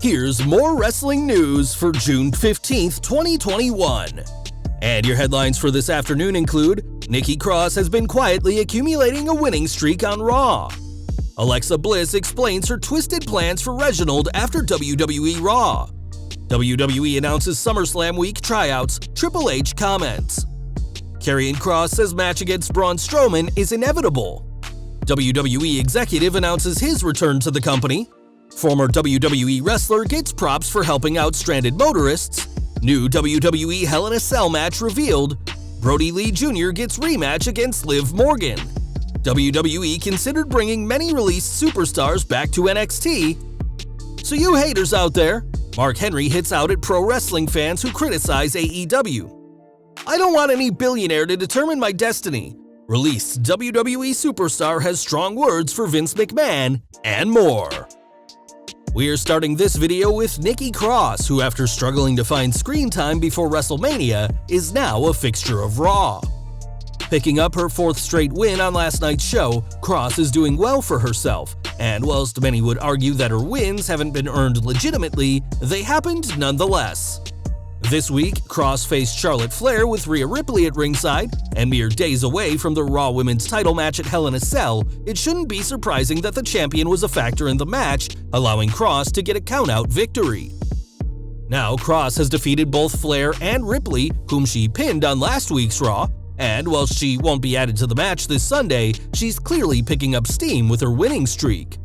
Here's more wrestling news for June 15th, 2021. And your headlines for this afternoon include: Nikki Cross has been quietly accumulating a winning streak on Raw. Alexa Bliss explains her twisted plans for Reginald after WWE Raw. WWE announces SummerSlam Week tryouts, Triple H comments. Karrion Kross says match against Braun Strowman is inevitable. WWE executive announces his return to the company. Former WWE wrestler gets props for helping out stranded motorists. New WWE Hell in a Cell match revealed. Brody Lee Jr. gets rematch against Liv Morgan. WWE considered bringing many released superstars back to NXT. So you haters out there, Mark Henry hits out at pro wrestling fans who criticize AEW. I don't want any billionaire to determine my destiny. Released WWE superstar has strong words for Vince McMahon, and more. We're starting this video with Nikki Cross, who after struggling to find screen time before WrestleMania, is now a fixture of Raw. Picking up her fourth straight win on last night's show, Cross is doing well for herself, and whilst many would argue that her wins haven't been earned legitimately, they happened nonetheless. This week, Cross faced Charlotte Flair with Rhea Ripley at ringside, and mere days away from the Raw Women's title match at Hell in a Cell, it shouldn't be surprising that the champion was a factor in the match, allowing Cross to get a count-out victory. Now, Cross has defeated both Flair and Ripley, whom she pinned on last week's Raw, and while she won't be added to the match this Sunday, she's clearly picking up steam with her winning streak.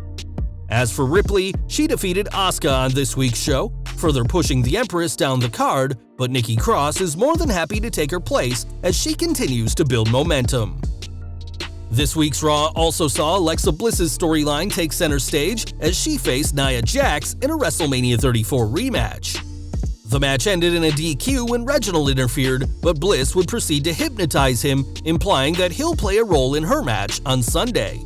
As for Ripley, she defeated Asuka on this week's show, further pushing the Empress down the card, but Nikki Cross is more than happy to take her place as she continues to build momentum. This week's Raw also saw Alexa Bliss's storyline take center stage as she faced Nia Jax in a WrestleMania 34 rematch. The match ended in a DQ when Reginald interfered, but Bliss would proceed to hypnotize him, implying that he'll play a role in her match on Sunday.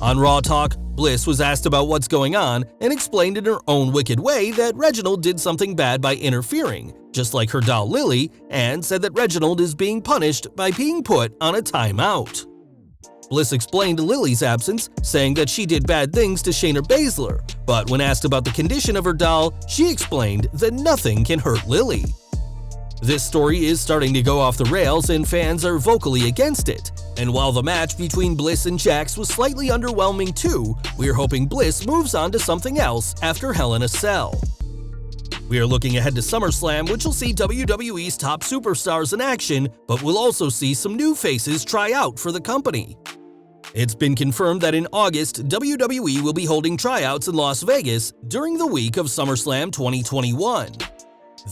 On Raw Talk, Bliss was asked about what's going on and explained in her own wicked way that Reginald did something bad by interfering, just like her doll Lily, and said that Reginald is being punished by being put on a timeout. Bliss explained Lily's absence, saying that she did bad things to Shayna Baszler, but when asked about the condition of her doll, she explained that nothing can hurt Lily. This story is starting to go off the rails and fans are vocally against it. And while the match between Bliss and Jax was slightly underwhelming too, we're hoping Bliss moves on to something else after Hell in a Cell. We are looking ahead to SummerSlam, which will see WWE's top superstars in action, but we'll also see some new faces try out for the company. It's been confirmed that in August, WWE will be holding tryouts in Las Vegas during the week of SummerSlam 2021.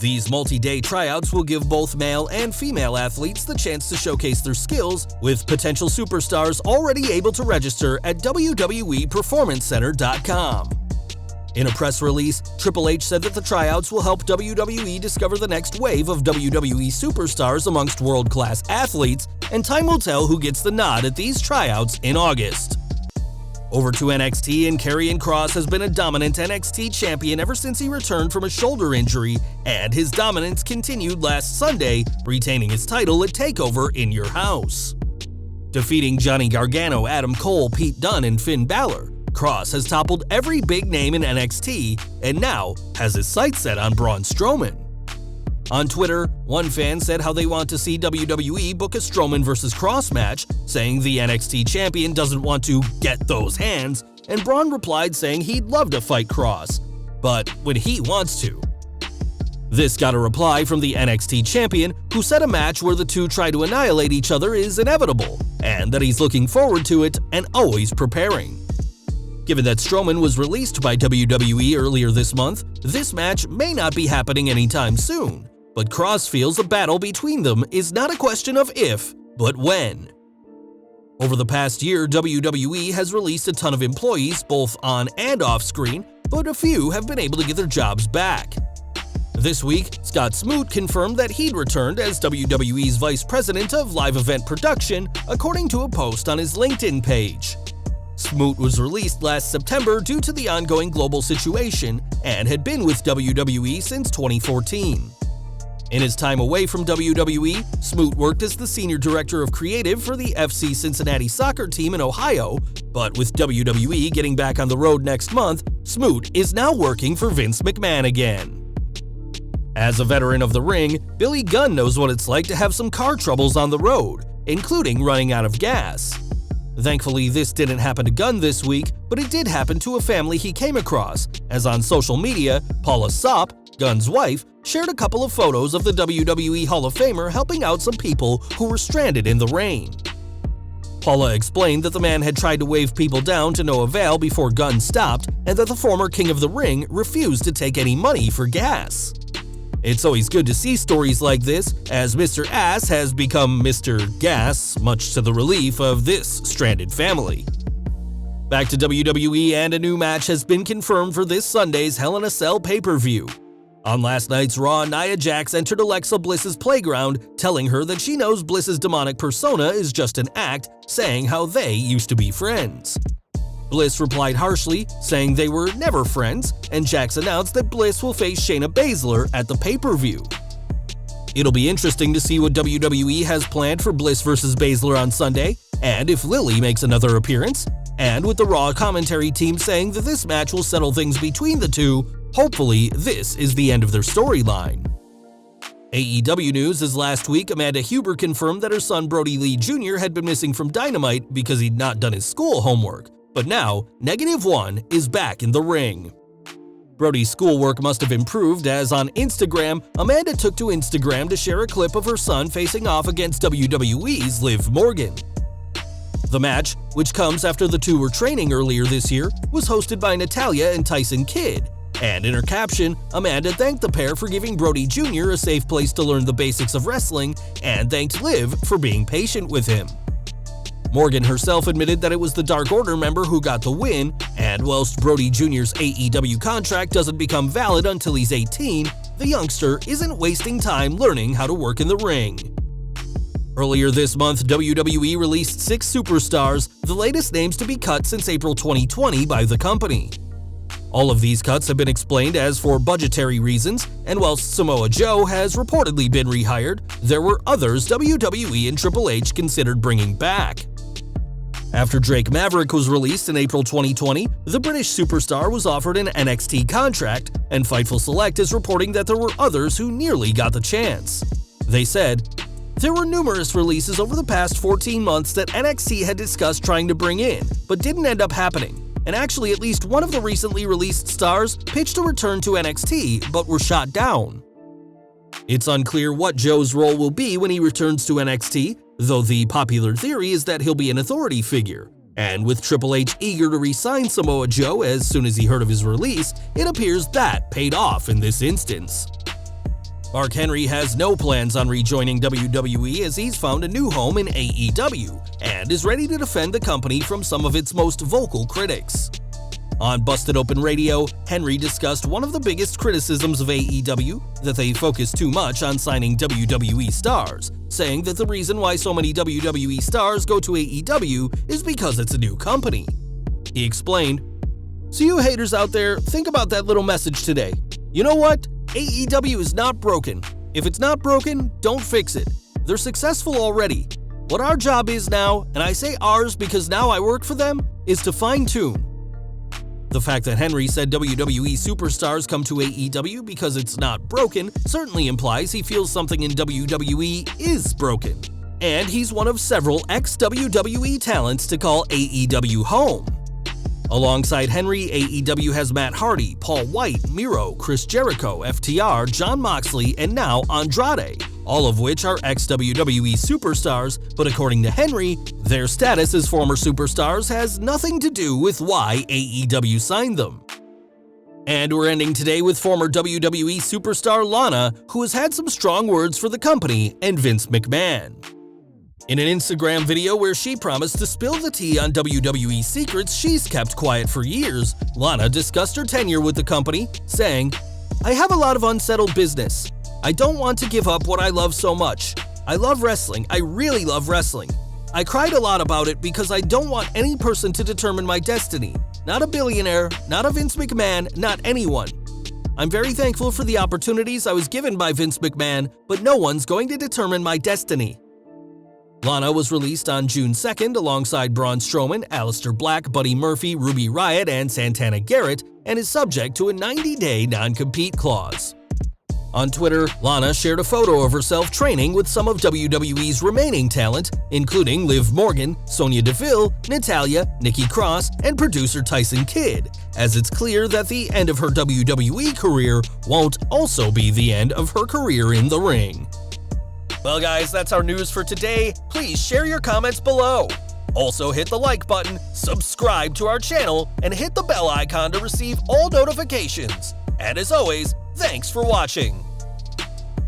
These multi-day tryouts will give both male and female athletes the chance to showcase their skills, with potential superstars already able to register at WWEPerformanceCenter.com. In a press release, Triple H said that the tryouts will help WWE discover the next wave of WWE superstars amongst world-class athletes, and time will tell who gets the nod at these tryouts in August. Over to NXT, and Karrion Kross has been a dominant NXT champion ever since he returned from a shoulder injury, and his dominance continued last Sunday, retaining his title at TakeOver in Your House. Defeating Johnny Gargano, Adam Cole, Pete Dunne, and Finn Balor, Kross has toppled every big name in NXT and now has his sights set on Braun Strowman. On Twitter, one fan said how they want to see WWE book a Strowman vs. Kross match, saying the NXT champion doesn't want to get those hands, and Braun replied saying he'd love to fight Kross, but when he wants to. This got a reply from the NXT champion, who said a match where the two try to annihilate each other is inevitable, and that he's looking forward to it and always preparing. Given that Strowman was released by WWE earlier this month, this match may not be happening anytime soon, but Kross feels a battle between them is not a question of if, but when. Over the past year, WWE has released a ton of employees both on and off screen, but a few have been able to get their jobs back. This week, Scott Smoot confirmed that he'd returned as WWE's Vice President of Live Event Production, according to a post on his LinkedIn page. Smoot was released last September due to the ongoing global situation and had been with WWE since 2014. In his time away from WWE, Smoot worked as the senior director of creative for the FC Cincinnati soccer team in Ohio, but with WWE getting back on the road next month, Smoot is now working for Vince McMahon again. As a veteran of the ring, Billy Gunn knows what it's like to have some car troubles on the road, including running out of gas. Thankfully, this didn't happen to Gunn this week, but it did happen to a family he came across, as on social media, Paula Sopp, Gunn's wife, shared a couple of photos of the WWE Hall of Famer helping out some people who were stranded in the rain. Paula explained that the man had tried to wave people down to no avail before Gunn stopped, and that the former King of the Ring refused to take any money for gas. It's always good to see stories like this, as Mr. Ass has become Mr. Gas, much to the relief of this stranded family. Back to WWE, and a new match has been confirmed for this Sunday's Hell in a Cell pay-per-view. On last night's Raw, Nia Jax entered Alexa Bliss's playground, telling her that she knows Bliss's demonic persona is just an act, saying how they used to be friends. Bliss replied harshly, saying they were never friends, and Jax announced that Bliss will face Shayna Baszler at the pay-per-view. It'll be interesting to see what WWE has planned for Bliss vs. Baszler on Sunday, and if Lily makes another appearance, and with the Raw commentary team saying that this match will settle things between the two. Hopefully, this is the end of their storyline. AEW news is last week Amanda Huber confirmed that her son Brody Lee Jr. had been missing from Dynamite because he'd not done his school homework, but now -1 is back in the ring. Brody's schoolwork must have improved, as on Instagram, Amanda took to Instagram to share a clip of her son facing off against WWE's Liv Morgan. The match, which comes after the two were training earlier this year, was hosted by Natalya and Tyson Kidd. And in her caption, Amanda thanked the pair for giving Brody Jr. a safe place to learn the basics of wrestling, and thanked Liv for being patient with him. Morgan herself admitted that it was the Dark Order member who got the win, and whilst Brody Jr.'s AEW contract doesn't become valid until he's 18, the youngster isn't wasting time learning how to work in the ring. Earlier this month, WWE released 6 superstars, the latest names to be cut since April 2020 by the company. All of these cuts have been explained as for budgetary reasons, and whilst Samoa Joe has reportedly been rehired, there were others WWE and Triple H considered bringing back. After Drake Maverick was released in April 2020, the British superstar was offered an NXT contract, and Fightful Select is reporting that there were others who nearly got the chance. They said, "There were numerous releases over the past 14 months that NXT had discussed trying to bring in, but didn't end up happening. And actually at least one of the recently released stars pitched a return to NXT, but were shot down." It's unclear what Joe's role will be when he returns to NXT, though the popular theory is that he'll be an authority figure. And with Triple H eager to re-sign Samoa Joe as soon as he heard of his release, it appears that paid off in this instance. Mark Henry has no plans on rejoining WWE as he's found a new home in AEW and is ready to defend the company from some of its most vocal critics. On Busted Open Radio, Henry discussed one of the biggest criticisms of AEW, that they focus too much on signing WWE stars, saying that the reason why so many WWE stars go to AEW is because it's a new company. He explained, "So you haters out there, think about that little message today. You know what? AEW is not broken. If it's not broken, don't fix it. They're successful already. What our job is now, and I say ours because now I work for them, is to fine-tune." The fact that Henry said WWE superstars come to AEW because it's not broken certainly implies he feels something in WWE is broken. And he's one of several ex-WWE talents to call AEW home. Alongside Henry, AEW has Matt Hardy, Paul White, Miro, Chris Jericho, FTR, Jon Moxley, and now Andrade, all of which are ex-WWE superstars, but according to Henry, their status as former superstars has nothing to do with why AEW signed them. And we're ending today with former WWE superstar Lana, who has had some strong words for the company and Vince McMahon. In an Instagram video where she promised to spill the tea on WWE secrets she's kept quiet for years, Lana discussed her tenure with the company, saying, "I have a lot of unsettled business. I don't want to give up what I love so much. I love wrestling. I really love wrestling. I cried a lot about it because I don't want any person to determine my destiny. Not a billionaire, not a Vince McMahon, not anyone. I'm very thankful for the opportunities I was given by Vince McMahon, but no one's going to determine my destiny. Lana was released on June 2nd alongside Braun Strowman, Aleister Black, Buddy Murphy, Ruby Riott, and Santana Garrett, and is subject to a 90-day non-compete clause. On Twitter, Lana shared a photo of herself training with some of WWE's remaining talent, including Liv Morgan, Sonya Deville, Natalya, Nikki Cross, and producer Tyson Kidd, as it's clear that the end of her WWE career won't also be the end of her career in the ring. Well guys, that's our news for today. Please share your comments below. Also hit the like button, subscribe to our channel, and hit the bell icon to receive all notifications. And as always, thanks for watching.